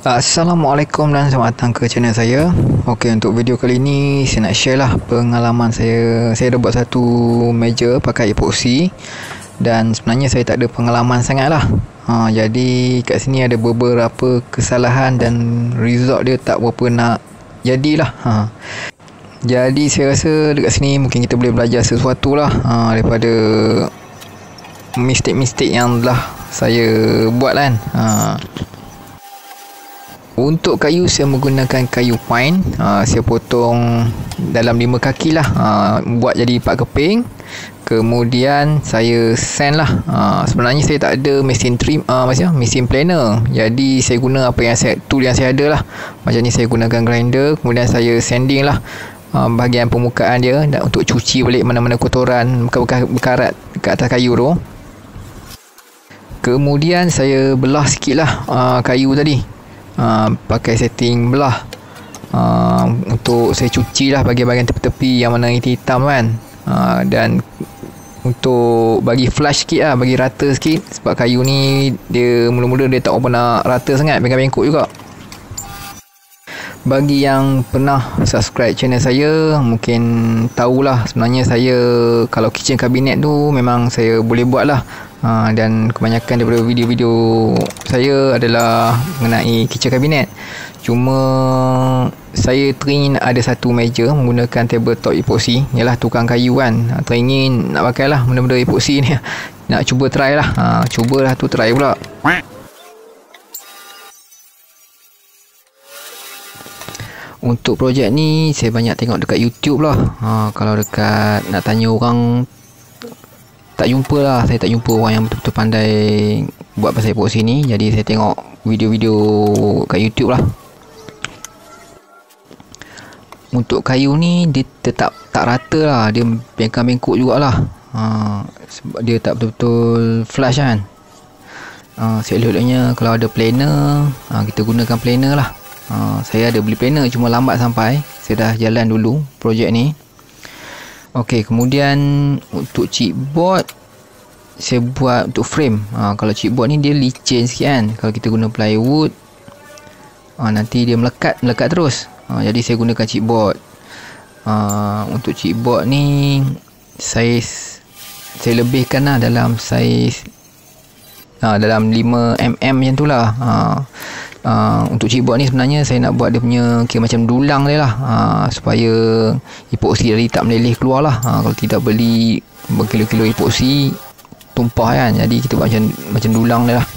Assalamualaikum dan selamat datang ke channel saya. Okey, untuk video kali ni saya nak share lah pengalaman saya. Saya dah buat satu meja pakai epoxy dan sebenarnya saya tak ada pengalaman sangat lah. Jadi kat sini ada beberapa kesalahan dan result dia tak berapa nak jadilah. Jadi saya rasa dekat sini mungkin kita boleh belajar sesuatu lah daripada mistake-mistake yang telah saya buat kan. Untuk kayu saya menggunakan kayu pine. Saya potong dalam 5 kaki lah, buat jadi 4 keping. Kemudian saya sand lah. Sebenarnya saya tak ada mesin trim, mesin planer. Jadi saya guna apa yang tool yang saya ada lah. Macam ni saya gunakan grinder. Kemudian saya sanding lah bahagian permukaan dia dan untuk cuci balik mana-mana kotoran bekas-bekas berkarat kat atas kayu tu. Kemudian saya belah sikit lah kayu tadi. Pakai setting belah untuk saya cuci lah bahagian-bahagian tepi-tepi yang mana hitam kan. Dan untuk bagi flush sikit lah, bagi rata sikit, sebab kayu ni dia mula-mula dia tak pernah rata sangat, bengkok-bengkok juga. Bagi yang pernah subscribe channel saya mungkin tahulah sebenarnya saya kalau kitchen cabinet tu memang saya boleh buat lah. Dan kebanyakan daripada video-video saya adalah mengenai kitchen cabinet. Cuma saya teringin ada satu meja menggunakan tabletop epoxy. Yalah, tukang kayu kan, teringin nak pakai lah benda-benda epoxy ni. Nak cuba try lah. Cubalah tu try pula. Untuk projek ni saya banyak tengok dekat YouTube lah. Kalau dekat nak tanya orang, tak jumpa lah. Saya tak jumpa orang yang betul-betul pandai buat pasal epoxy ni. Jadi saya tengok video-video kat YouTube lah. Untuk kayu ni dia tetap tak rata lah, dia bengkak-bengkok jugalah. Sebab dia tak betul-betul flush kan. Selok-seloknya kalau ada planer, kita gunakan planer lah. Saya ada beli planer, cuma lambat sampai. Saya dah jalan dulu projek ni. Okey, kemudian untuk chipboard saya buat untuk frame. Kalau chipboard ni dia licin sikit kan. Kalau kita guna plywood, nanti dia melekat terus. Jadi saya gunakan chipboard. Untuk chipboard ni saya lebihkan lah dalam saiz dalam 5mm macam tu lah. Untuk chipboard ni sebenarnya saya nak buat dia punya kira macam dulang dia lah, supaya epoxy tadi tak meleleh keluar lah. Kalau tidak beli berkilo-kilo epoxy tumpah kan, jadi kita buat macam dulang dia lah.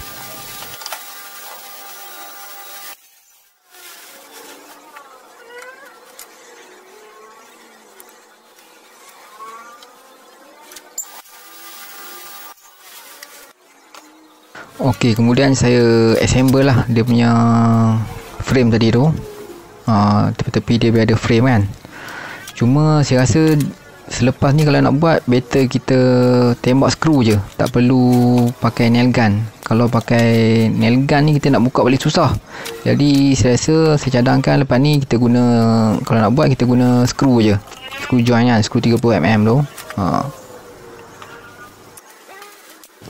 Okey, kemudian saya assemble lah dia punya frame tadi tu. Tepi-tepi dia biar ada frame kan. Cuma saya rasa selepas ni kalau nak buat, better kita tembak skru je, tak perlu pakai nail gun. Kalau pakai nail gun ni kita nak buka balik susah. Jadi saya rasa saya cadangkan lepas ni kita guna, kalau nak buat kita guna skru je, skru joint kan, skru 30mm tu.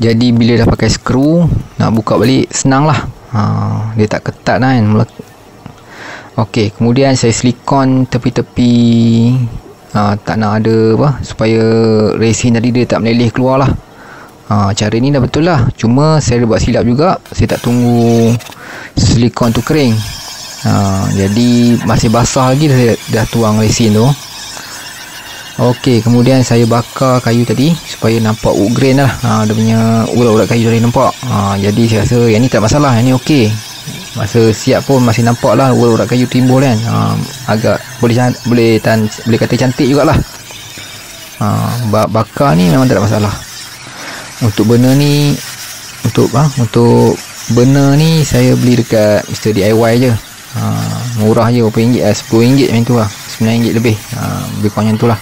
Jadi bila dah pakai skru, nak buka balik senang lah. Dia tak ketat kan. Okey, kemudian saya silikon tepi-tepi. Tak nak ada apa, supaya resin tadi dia tak meleleh keluar lah. Cara ni dah betul lah. Cuma saya buat silap juga, saya tak tunggu silikon tu kering. Jadi masih basah lagi dah tuang resin tu. Okey, kemudian saya bakar kayu tadi supaya nampak wood grain lah. Dia punya urat-urat kayu tadi nampak. Jadi saya rasa yang ni tak masalah, yang ni okey. Masa siap pun masih nampak lah urat-urat kayu timbul kan. Agak boleh kata cantik jugalah. Bakar ni memang tak ada masalah. Untuk burner ni, untuk burner ni saya beli dekat Mr. DIY je. Murah je, berapa ringgit lah, RM10 macam tu lah, RM9 lebih. Lebih kurang macam tu lah.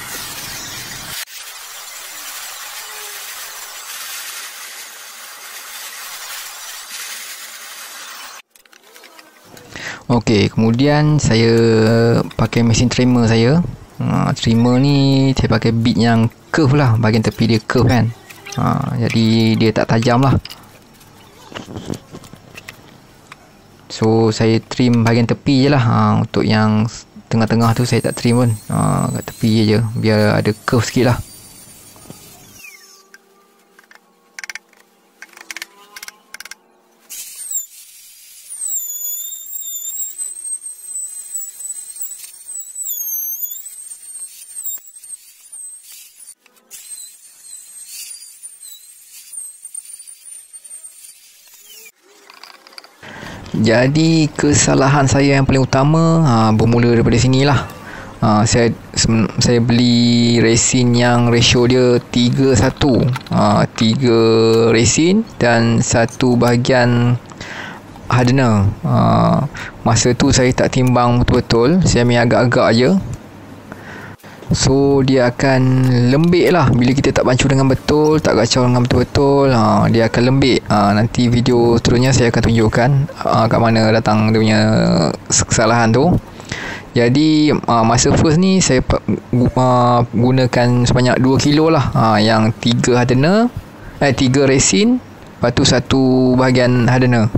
Okey, kemudian saya pakai mesin trimmer saya. Trimmer ni saya pakai bit yang curve lah, bahagian tepi dia curve kan. Jadi dia tak tajam lah. So saya trim bahagian tepi je lah. Untuk yang tengah-tengah tu saya tak trim pun. Kat tepi je biar ada curve sikit lah. Jadi kesalahan saya yang paling utama bermula daripada sinilah. Saya beli resin yang ratio dia 3:1. 3 resin dan 1 bahagian hardener. Masa tu saya tak timbang betul-betul, saya main agak-agak je. So dia akan lembik lah bila kita tak bancuh dengan betul, tak kacau dengan betul-betul. Dia akan lembik. Nanti video seterusnya saya akan tunjukkan kat mana datang dia punya kesalahan tu. Jadi masa first ni saya gunakan sebanyak 2 kilo lah. Yang 3 hardener, 3 resin, lepas tu 1 bahagian hardener.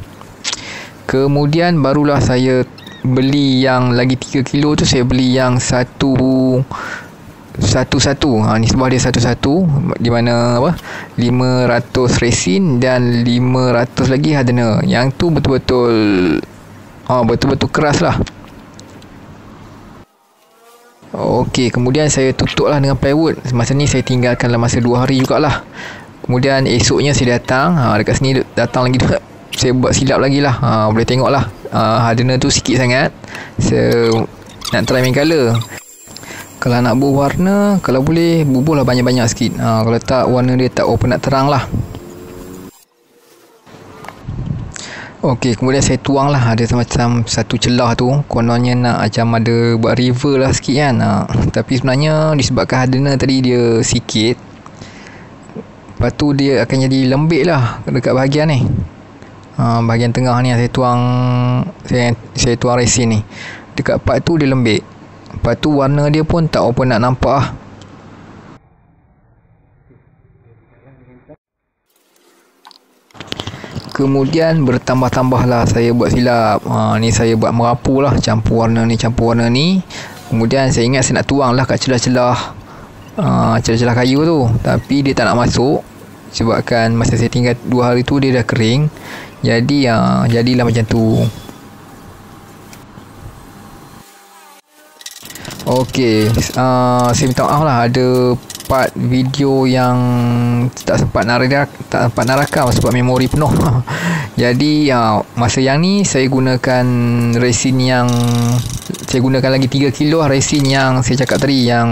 Kemudian barulah saya beli yang lagi 3 kilo tu, saya beli yang satu. Ni sebuah dia satu, di mana 500 resin dan 500 lagi hardener. Yang tu betul-betul betul-betul keras lah. Okey, kemudian saya tutup lah dengan plywood. Masa ni saya tinggalkan dalam masa 2 hari jugalah. Kemudian esoknya saya datang, dekat sini datang lagi saya buat silap lagi lah. Boleh tengok lah, hardener tu sikit sangat. Saya nak try main colour. Kalau nak bubuh warna, kalau boleh bubuh lah banyak-banyak sikit. Kalau tak, warna dia tak penat terang lah. Okey, kemudian saya tuang lah. Ada macam satu celah tu, kononnya nak macam ada buat river lah sikit kan. Tapi sebenarnya disebabkan hardener tadi dia sikit, lepas tu dia akan jadi lembik lah dekat bahagian ni. Bahagian tengah ni saya tuang resin ni. Dekat part tu dia lembik. Lepas tu warna dia pun tak apa nak nampak lah. Kemudian bertambah-tambah lah saya buat silap. Ni saya buat merapu lah, campur warna ni. Kemudian saya ingat saya nak tuang lah kat celah-celah kayu tu, tapi dia tak nak masuk. Sebabkan masa saya tinggal 2 hari tu dia dah kering. Jadi jadilah macam tu. Okey, saya minta maaf lah, ada part video yang tak sempat nak rakam sebab memori penuh. Jadi masa yang ni saya gunakan resin yang saya gunakan lagi 3 kilo resin yang saya cakap tadi, yang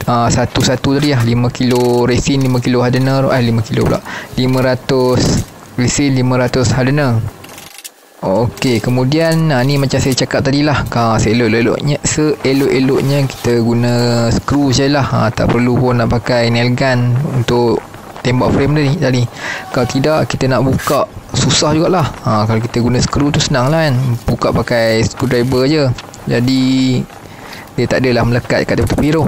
satu-satu tadi lah. 5 kilo resin, 5 kilo hardener, 5 kilo pula, 500 resin, 500 hardener. Okey, kemudian ni macam saya cakap tadi lah, seelok-eloknya kita guna skru je lah. Tak perlu pun nak pakai nail gun untuk tembak frame tadi. Kalau tidak, kita nak buka susah jugalah. Kalau kita guna skru tu senang lah kan, buka pakai screwdriver je. Jadi dia tak adalah melekat kat tepi tu.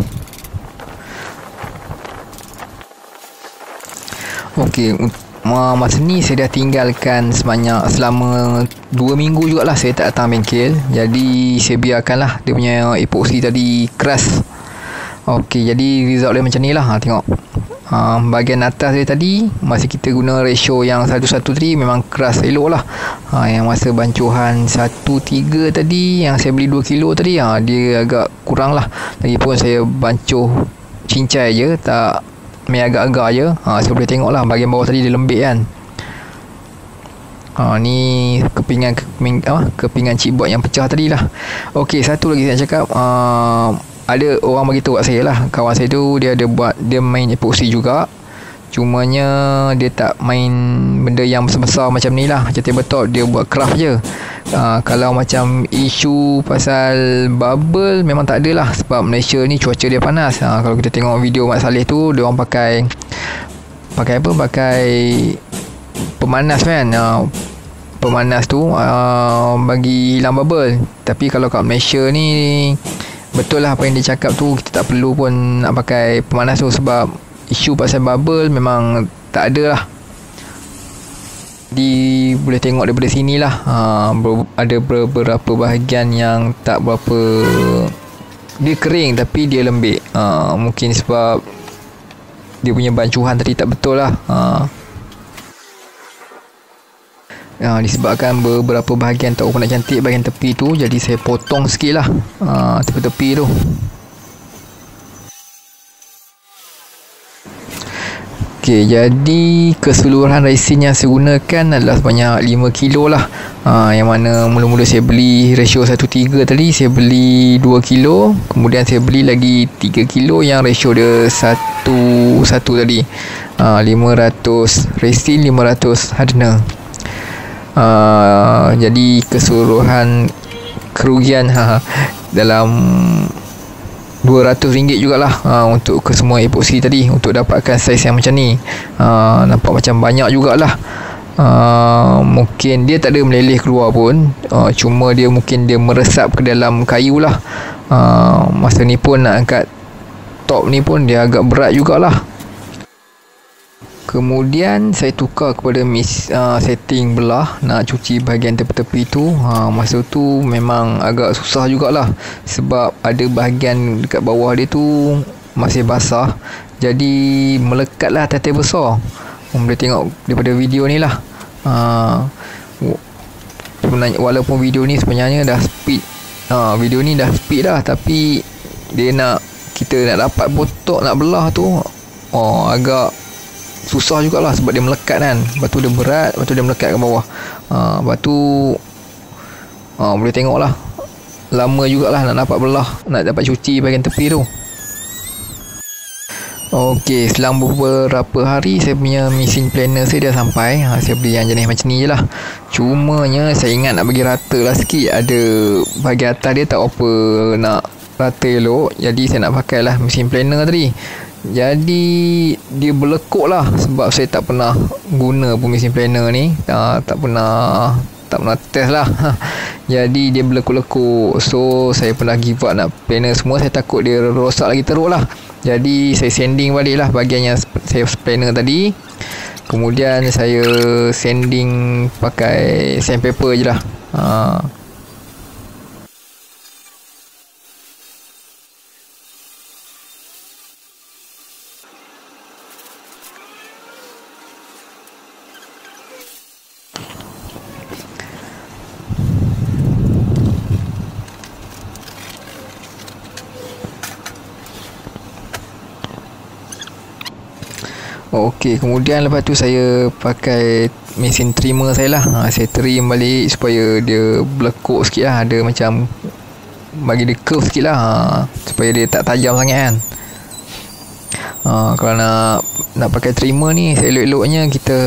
Okey, masa ni saya dah tinggalkan selama 2 minggu jugalah saya tak datang bengkel. Jadi saya biarkanlah dia punya epoxy tadi keras. Okey, jadi result dia macam ni lah. Tengok bahagian atas dia tadi, masa kita guna ratio yang 1:1 tadi memang keras elok lah. Yang masa bancuhan 1:3 tadi, yang saya beli 2 kilo tadi, dia agak kurang lah. Lagipun saya bancuh cincai je, tak main agak-agak je. Saya boleh tengok lah bahagian bawah tadi dia lembik kan. Ni kepingan chipboard yang pecah tadi lah. Okey, satu lagi saya cakap, ada orang bagi tahu kat saya lah, kawan saya tu dia main epoxy juga, cumanya dia tak main benda yang besar-besar macam ni lah, macam tabletop. Dia buat craft je. Kalau macam isu pasal bubble memang tak ada lah, sebab Malaysia ni cuaca dia panas. Kalau kita tengok video Mat Saleh tu, dia orang pakai pemanas kan. Pemanas tu bagi hilang bubble. Tapi kalau kat Malaysia ni, betul lah apa yang dia cakap tu, kita tak perlu pun nak pakai pemanas tu, sebab isu pasal bubble memang tak ada lah. boleh tengok daripada sini lah. Ada beberapa bahagian yang tak berapa, dia kering tapi dia lembik. Mungkin sebab dia punya bancuhan tadi tak betul lah. Disebabkan beberapa bahagian tak berapa nak cantik bahagian tepi tu, jadi saya potong sikit lah tepi-tepi tu. Okey, jadi keseluruhan resin yang saya gunakan adalah sebanyak 5 kilo lah. Yang mana mula-mula saya beli ratio 1:3 tadi, saya beli 2 kilo. Kemudian saya beli lagi 3 kilo yang ratio dia 1:1 tadi. 500 resin, 500 hardener. Jadi keseluruhan kerugian dalam RM200 jugalah untuk ke semua epoxy tadi, untuk dapatkan saiz yang macam ni. Nampak macam banyak jugalah. Mungkin dia tak ada meleleh keluar pun, cuma dia mungkin dia meresap ke dalam kayu lah. Masa ni pun nak angkat top ni pun dia agak berat jugalah. Kemudian saya tukar kepada setting belah, nak cuci bahagian tepi-tepi tu. Masa tu memang agak susah jugalah, sebab ada bahagian dekat bawah dia tu masih basah, jadi melekat lah tetel besar. Boleh tengok daripada video ni lah. Walaupun video ni sebenarnya dah speed, video ni dah speed dah, tapi dia kita nak dapat botok nak belah tu agak susah jugalah, sebab dia melekat kan. Lepas tu dia berat, lepas tu dia melekat ke bawah. Lepas tu boleh tengok lah, lama jugalah nak dapat belah, nak dapat cuci bahagian tepi tu. Okey, selang beberapa hari saya punya mesin planer saya dah sampai. Saya beli yang jenis macam ni je lah. Cumanya saya ingat nak bagi rata lah sikit. Ada bahagian atas dia tak apa nak rata elok, jadi saya nak pakai lah mesin planer tadi. Jadi dia berlekuk lah, sebab saya tak pernah guna pun mesin planer ni. Tak pernah test lah. Jadi dia berlekuk-lekuk. So saya pernah give up nak planer semua. Saya takut dia rosak lagi teruk lah. Jadi saya sanding balik lah bahagian yang saya planer tadi. Kemudian saya sanding pakai sandpaper je lah. Okey, kemudian lepas tu saya pakai mesin trimmer saya lah. Saya trim balik supaya dia berlekuk sikit lah, ada macam bagi dia curve sikit lah, supaya dia tak tajam sangat kan. Kalau nak pakai trimmer ni, elok-eloknya kita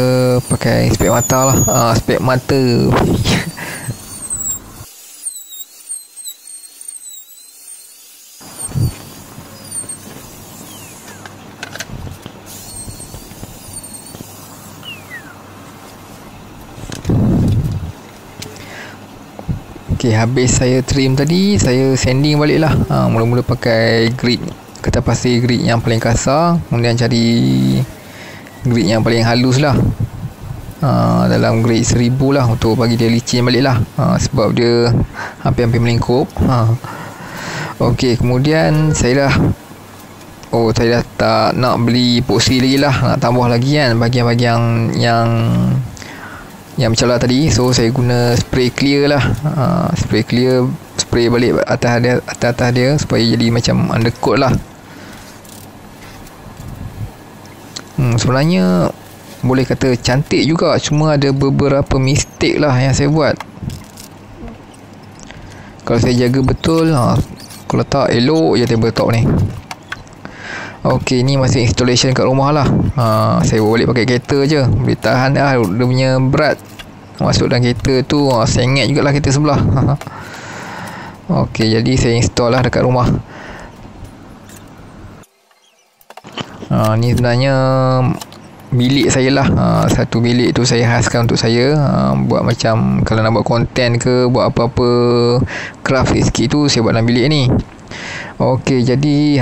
pakai spek mata lah. Spek mata Okey, habis saya trim tadi, saya sanding balik lah. Mula-mula pakai grit, kertas pasir grit yang paling kasar, kemudian cari grit yang paling halus lah. Dalam grade 1000 lah, untuk bagi dia licin balik lah. Sebab dia hampir-hampir melingkup. Okey, kemudian saya dah saya dah tak nak beli epoxy lagi lah, nak tambah lagi kan bahagian-bahagian yang bercalar tadi. So saya guna spray clear lah. Spray clear, spray balik atas dia supaya jadi macam undercoat lah. Sebenarnya boleh kata cantik juga, cuma ada beberapa mistake lah yang saya buat. Kalau saya jaga betul, kalau tak elok je tabletop ni. Okey, ni masih installation kat rumah lah. Saya bawa balik pakai kereta je, boleh tahan dah dia punya berat. Masuk dalam kereta tu sengit jugalah kereta sebelah. Okey, jadi saya install lah dekat rumah. Ni sebenarnya bilik saya lah. Satu bilik tu saya khaskan untuk saya. Buat macam kalau nak buat konten ke, buat apa-apa craft sikit tu, saya buat dalam bilik ni. Okey, jadi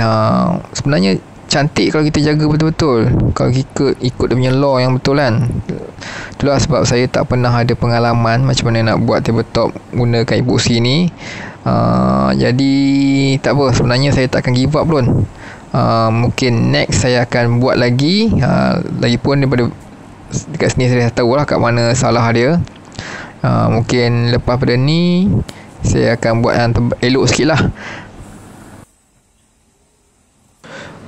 sebenarnya cantik kalau kita jaga betul-betul, kalau ikut dia punya law yang betul kan. Itulah sebab saya tak pernah ada pengalaman macam mana nak buat tabletop gunakan epoxy ni. Jadi tak apa, sebenarnya saya tak akan give up pun. Mungkin next saya akan buat lagi. Lagipun daripada dekat sini saya tahu lah kat mana salah dia. Mungkin lepas pada ni saya akan buat yang elok sikit lah.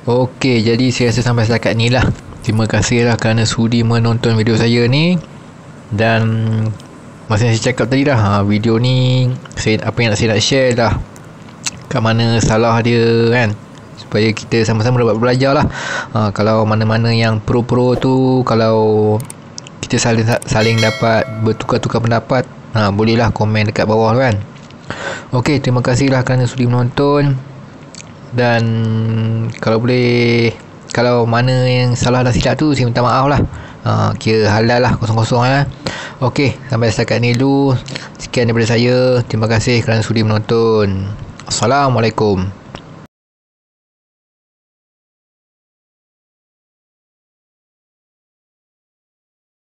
Okey, jadi saya rasa sampai setakat ni lah. Terima kasih lah kerana sudi menonton video saya ni. Dan macam saya cakap tadi dah, video ni apa yang saya nak share dah kat mana salah dia kan, supaya kita sama-sama dapat belajar lah. Kalau mana-mana yang pro-pro tu, kalau kita saling dapat bertukar-tukar pendapat, bolehlah komen dekat bawah kan. Okey, terima kasih lah kerana sudi menonton. Dan kalau boleh, kalau mana yang salah dan silap tu, saya minta maaf lah. Kira halal lah, kosong-kosong lah. Okey, sampai setakat ni dulu. Sekian daripada saya. Terima kasih kerana sudi menonton. Assalamualaikum.